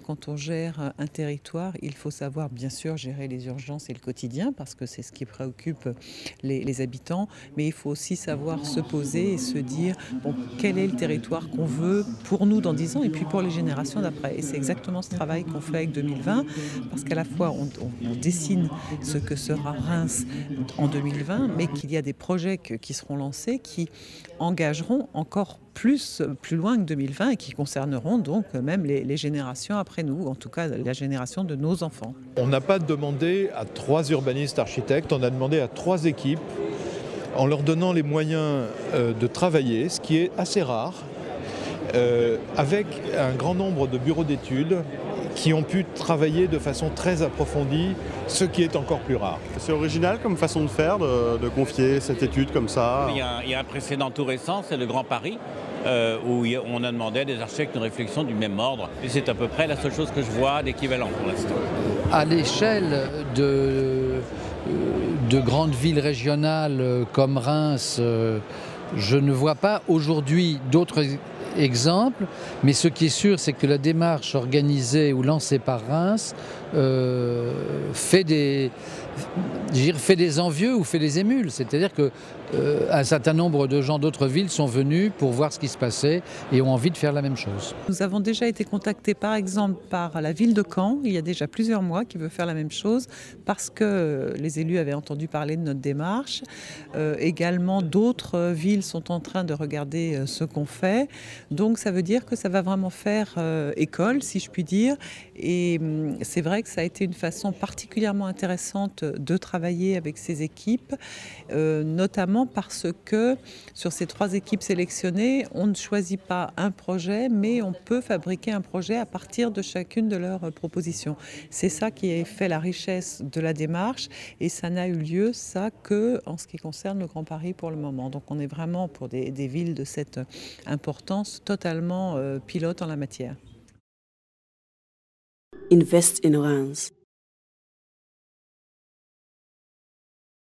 quand on gère un territoire, il faut savoir bien sûr gérer les urgences et le quotidien parce que c'est ce qui préoccupe les habitants, mais il faut aussi savoir se poser et se dire bon, quel est le territoire qu'on veut pour nous dans 10 ans et puis pour les générations d'après. Et c'est exactement ce travail qu'on fait avec 2020 parce qu'à la fois on dessine ce que sera Reims en 2020, mais qu'il y a des projets qui seront lancés qui engageront encore plus loin que 2020 et qui concerneront donc même les générations après nous, en tout cas la génération de nos enfants. On n'a pas demandé à 3 urbanistes architectes, on a demandé à 3 équipes en leur donnant les moyens de travailler, ce qui est assez rare, avec un grand nombre de bureaux d'études qui ont pu travailler de façon très approfondie, ce qui est encore plus rare. C'est original comme façon de faire, de confier cette étude comme ça. Il y a un précédent tout récent, c'est le Grand Paris, où on a demandé à des architectes une réflexion du même ordre. Et c'est à peu près la seule chose que je vois d'équivalent pour l'instant. À l'échelle de grandes villes régionales comme Reims, je ne vois pas aujourd'hui d'autres exemples, mais ce qui est sûr, c'est que la démarche organisée ou lancée par Reims fait des envieux ou fait des émules. C'est-à-dire qu'un certain nombre de gens d'autres villes sont venus pour voir ce qui se passait et ont envie de faire la même chose. Nous avons déjà été contactés par exemple par la ville de Caen, il y a déjà plusieurs mois, qui veut faire la même chose parce que les élus avaient entendu parler de notre démarche. Également d'autres villes sont en train de regarder ce qu'on fait. Donc ça veut dire que ça va vraiment faire école, si je puis dire. Et c'est vrai que ça a été une façon particulièrement intéressante de travailler avec ces équipes, notamment parce que sur ces 3 équipes sélectionnées, on ne choisit pas un projet, mais on peut fabriquer un projet à partir de chacune de leurs propositions. C'est ça qui a fait la richesse de la démarche et ça n'a eu lieu, ça, que en ce qui concerne le Grand Paris pour le moment. Donc on est vraiment pour des villes de cette importance totalement pilote en la matière. Invest in Reims.